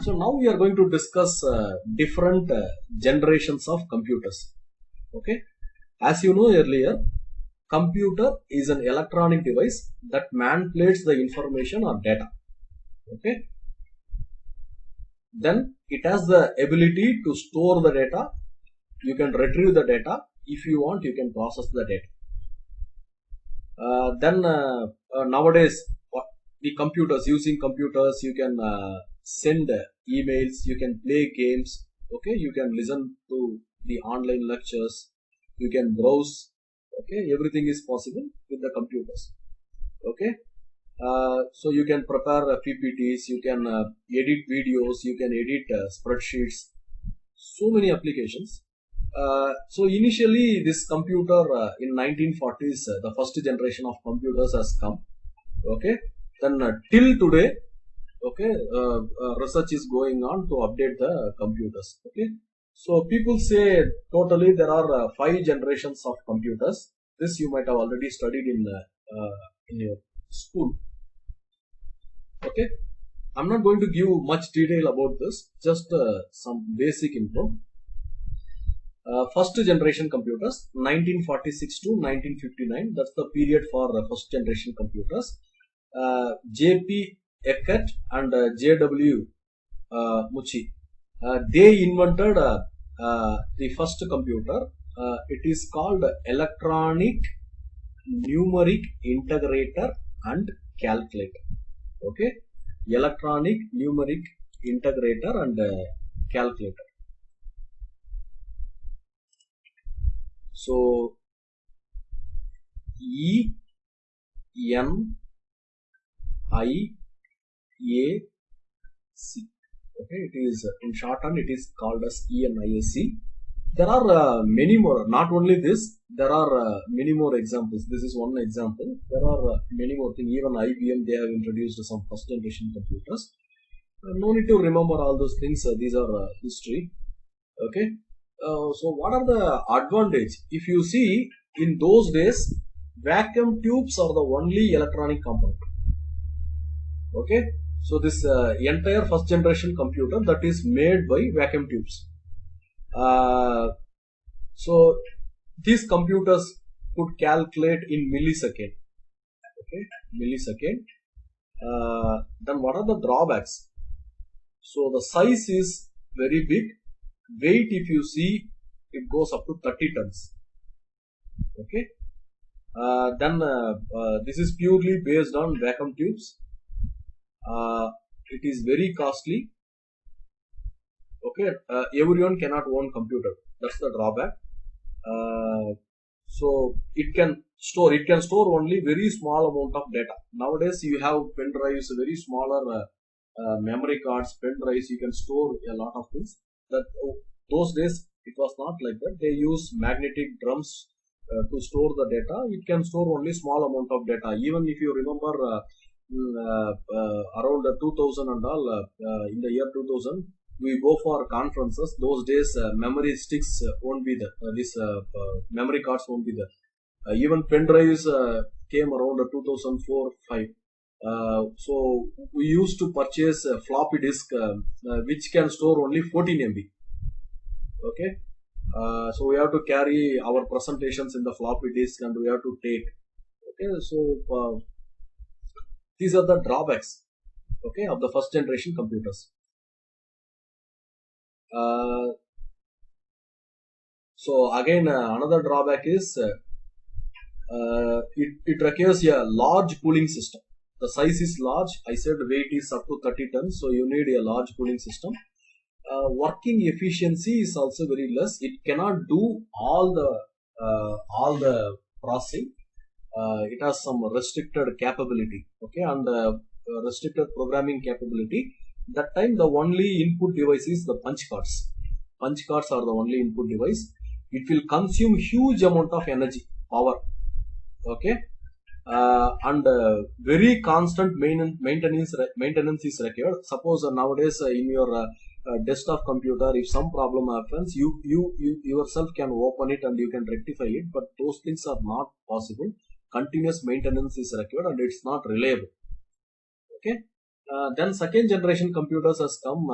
So now we are going to discuss different generations of computers. Okay, as you know earlier, computer is an electronic device that manipulates the information or data. Okay, then it has the ability to store the data. You can retrieve the data. If you want, you can process the data. Nowadays, the computers, using computers, you can send emails, you can play games. Okay, you can listen to the online lectures, you can browse. Okay, everything is possible with the computers. Okay, so you can prepare PPTs, you can edit videos, you can edit spreadsheets, so many applications. So initially this computer in 1940s, the first generation of computers has come. Okay, then till today, okay, research is going on to update the computers. Okay, so people say totally there are 5 generations of computers. This you might have already studied in your school. Okay, I'm not going to give much detail about this, just some basic info. First generation computers, 1946 to 1959, that's the period for first generation computers. J.P. Eckert and J.W. Mucci, they invented the first computer. It is called electronic numeric integrator and calculator. Okay, electronic numeric integrator and calculator. So ENIAC. Okay, it is in shorthand. It is called as ENIAC. There are many more. Not only this, there are many more examples. This is one example. There are many more things. Even IBM, they have introduced some first generation computers. No need to remember all those things. These are history. Okay. So what are the advantage? If you see, in those days, vacuum tubes are the only electronic component. Okay, so this entire first generation computer, that is made by vacuum tubes. So these computers could calculate in millisecond. Okay, millisecond. Then what are the drawbacks? So the size is very big. Weight, if you see, it goes up to 30 tons. Okay. This is purely based on vacuum tubes. It is very costly. Okay. Everyone cannot own computer. That's the drawback. So it can store only very small amount of data. Nowadays you have pen drives, very smaller memory cards, pen drives. You can store a lot of things. Those days it was not like that. They use magnetic drums to store the data. It can store only small amount of data. Even if you remember around 2000 and all, in the year 2000, we go for conferences. Those days memory sticks won't be there. Memory cards won't be there. Even pen drives came around 2004-5. So we used to purchase a floppy disk which can store only 14 MB. Okay, so we have to carry our presentations in the floppy disk and we have to take. Okay, so these are the drawbacks, okay, of the first generation computers. So again, another drawback is it requires a large cooling system. The size is large. I said weight is up to 30 tons, so you need a large cooling system. Working efficiency is also very less. It cannot do all the processing. It has some restricted capability. Okay, and restricted programming capability. That time the only input device is the punch cards. Punch cards are the only input device. It will consume huge amount of energy, power. Okay, and very constant maintenance is required. Suppose nowadays in your desktop computer, if some problem happens, you yourself can open it and you can rectify it, but those things are not possible. Continuous maintenance is required and it's not reliable. Okay, Then second generation computers has come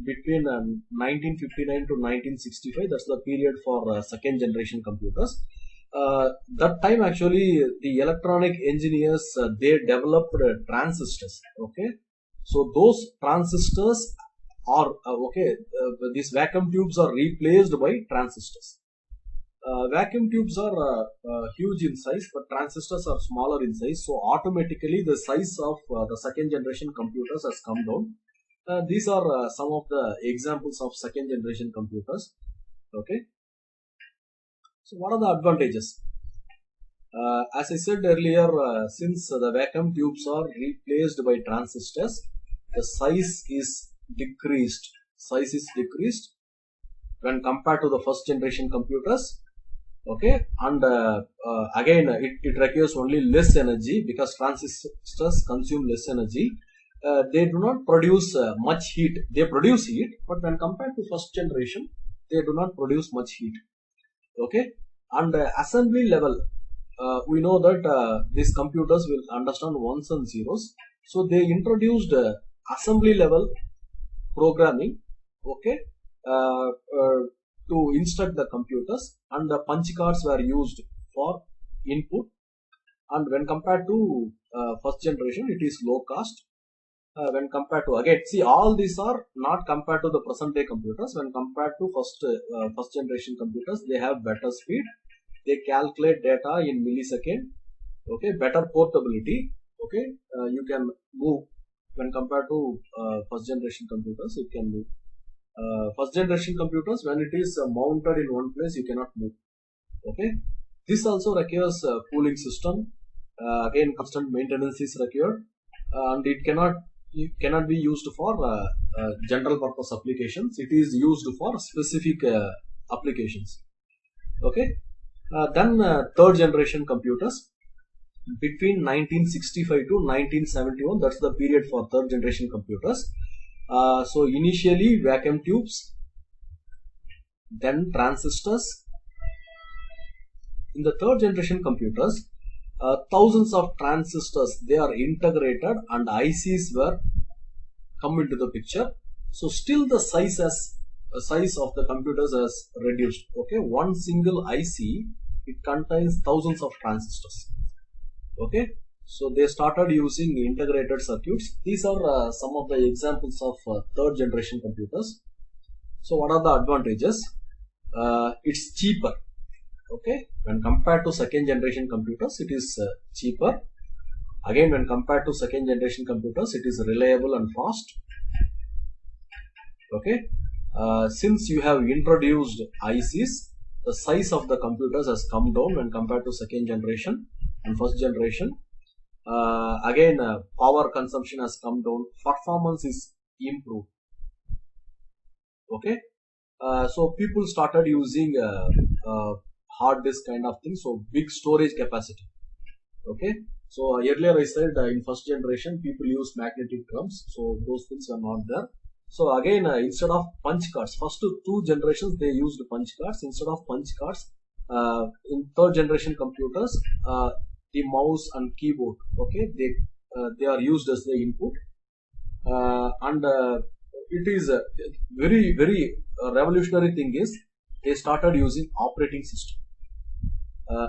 between 1959 to 1965. That's the period for second generation computers. That time actually the electronic engineers they developed transistors. Okay, so those transistors are these vacuum tubes are replaced by transistors. Vacuum tubes are huge in size, but transistors are smaller in size. So automatically, the size of the second generation computers has come down. These are some of the examples of second generation computers. Okay. So what are the advantages? As I said earlier, since the vacuum tubes are replaced by transistors, the size is decreased. Size is decreased when compared to the first generation computers. Okay, and again it requires only less energy because transistors consume less energy. They do not produce much heat. They produce heat, but when compared to first generation, they do not produce much heat. Okay, and assembly level, we know that these computers will understand ones and zeros. So they introduced assembly level programming. Okay, uh, uh, to instruct the computers, and the punch cards were used for input. And when compared to first generation, it is low cost. When compared to, again, see, all these are not compared to the present day computers. When compared to first generation computers, they have better speed. They calculate data in millisecond. Okay, better portability. Okay, you can move. When compared to first generation computers, you can move. First generation computers, when it is mounted in one place, you cannot move. Okay, this also requires a cooling system. Again, constant maintenance is required, and it cannot be used for general purpose applications. It is used for specific applications. Okay, then third generation computers between 1965 to 1971. That's the period for third generation computers. So initially vacuum tubes, then transistors. In the third generation computers, thousands of transistors they are integrated and ICs were come into the picture. So still the size of the computers has reduced. Okay, one single IC it contains thousands of transistors. Okay, so they started using integrated circuits. These are some of the examples of third generation computers. So what are the advantages? It's cheaper. Okay, when compared to second generation computers, it is cheaper. Again, when compared to second generation computers, it is reliable and fast. Okay, since you have introduced ICs, the size of the computers has come down when compared to second generation and first generation. Again, power consumption has come down. Performance is improved. Okay, so people started using hard disk kind of thing, so big storage capacity. Okay, so earlier I said in first generation people use magnetic drums, so those things are not there. So again, instead of punch cards, first two generations they used punch cards. Instead of punch cards, in third generation computers, the mouse and keyboard, okay, they are used as the input. And it is a very revolutionary thing is they started using operating system.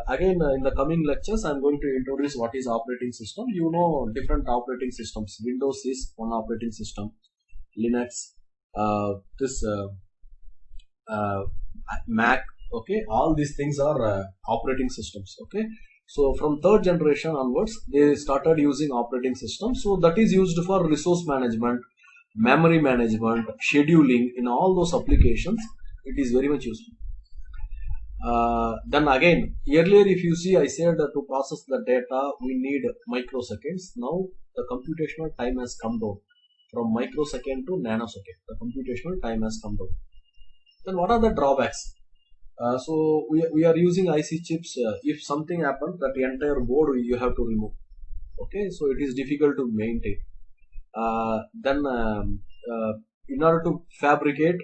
Again, in the coming lectures, I'm going to introduce what is operating system. You know different operating systems. Windows is one operating system. Linux, this uh, Mac. Okay, all these things are operating systems. Okay, so from third generation onwards, they started using operating systems. So that is used for resource management, memory management, scheduling. In all those applications, it is very much useful. Then again, earlier if you see, I said that to process the data we need microseconds. Now the computational time has come down from microsecond to nanosecond. The computational time has come down. Then what are the drawbacks? So we are using IC chips. If something happens, that entire board you have to remove. Okay, so it is difficult to maintain. Then in order to fabricate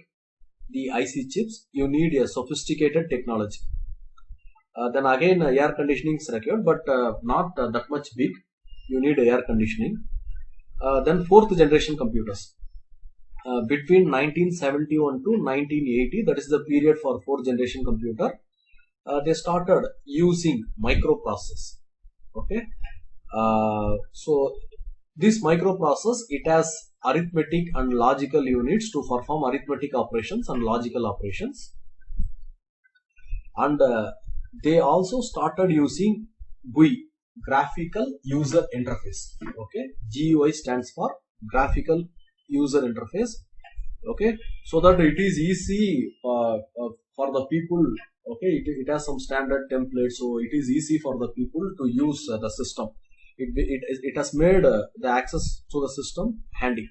the IC chips, you need a sophisticated technology. Then again, air conditioning is required, but not that much big. You need air conditioning. Then fourth generation computers. Between 1971 to 1980, that is the period for fourth generation computer, they started using microprocessors. Okay, so this microprocessor, it has arithmetic and logical units to perform arithmetic operations and logical operations, and they also started using GUI, graphical user interface. Okay, GUI stands for graphical user interface. Okay, so that it is easy for the people. Okay, it has some standard templates, so it is easy for the people to use the system. It has made the access to the system handy.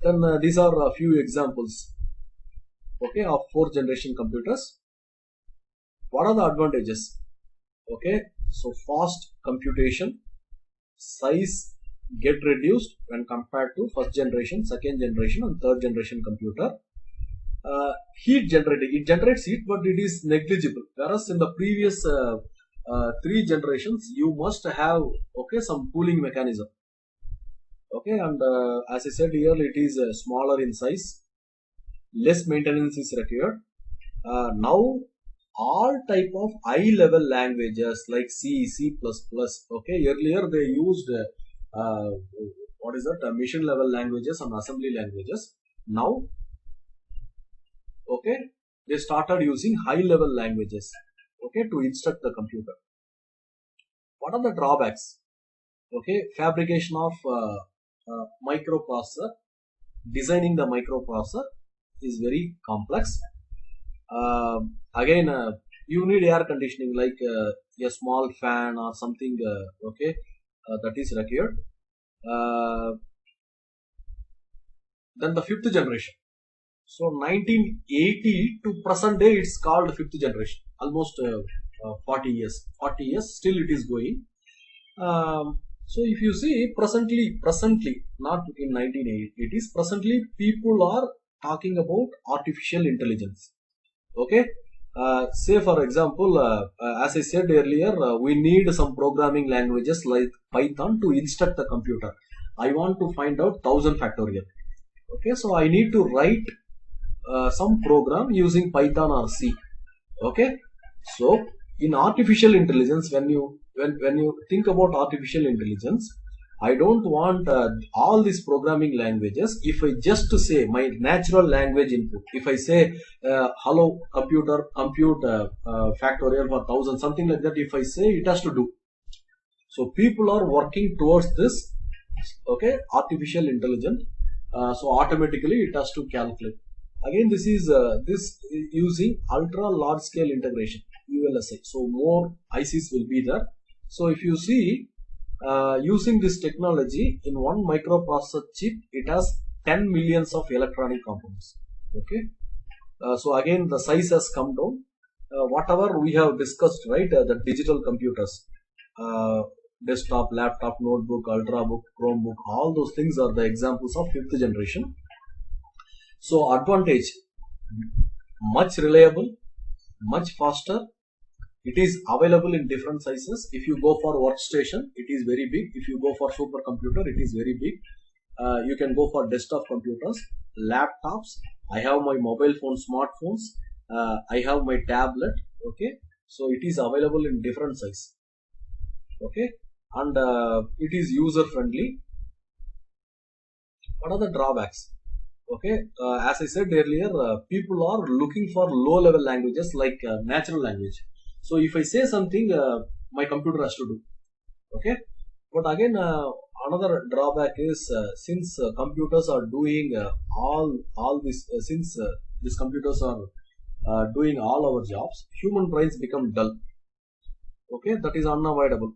Then these are a few examples, okay, of fourth generation computers. What are the advantages? Okay, so fast computation, size get reduced when compared to first generation, second generation, and third generation computer. Heat generating, it generates heat, but it is negligible. Whereas in the previous three generations, you must have, okay, some cooling mechanism. Okay, and as I said here, it is smaller in size, less maintenance is required. Now all type of high level languages like C, C++, okay, earlier they used what is that, mission level languages and assembly languages. Now, okay, they started using high level languages, okay, to instruct the computer. What are the drawbacks? Okay, fabrication of microprocessor, designing the microprocessor is very complex. Again, you need air conditioning, like a small fan or something, okay, that is required. Then the fifth generation. So 1980 to present day, it's called fifth generation. Almost 40 years. 40 years, still it is going. So if you see presently, not in 1980s, presently people are talking about artificial intelligence. Okay, say for example, as I said earlier, we need some programming languages like Python to instruct the computer. I want to find out 1000 factorial. Okay, so I need to write some program using Python or C. Okay, so in artificial intelligence, when you think about artificial intelligence, I don't want all these programming languages. If I just say my natural language input, if I say hello computer, compute factorial for 1000, something like that, if I say, it has to do. So people are working towards this, okay, artificial intelligence. So automatically it has to calculate. Again, this is using ultra large scale integration, ULSI. So more ICs will be there. So if you see, using this technology in one microprocessor chip, it has 10 millions of electronic components. Okay, so again the size has come down. Whatever we have discussed, right, the digital computers, desktop, laptop, notebook, ultrabook, Chromebook, all those things are the examples of fifth generation. So advantage, much reliable, much faster. It is available in different sizes. If you go for workstation, it is very big. If you go for supercomputer, it is very big. You can go for desktop computers, laptops. I have my mobile phone, smartphones. I have my tablet. Okay, so it is available in different size. Okay, and it is user friendly. What are the drawbacks? Okay, as I said earlier, people are looking for low level languages like natural language. So if I say something, my computer has to do. Okay, but again, another drawback is, since computers are doing all this, since these computers are doing all our jobs, human brains become dull. Okay, that is unavoidable.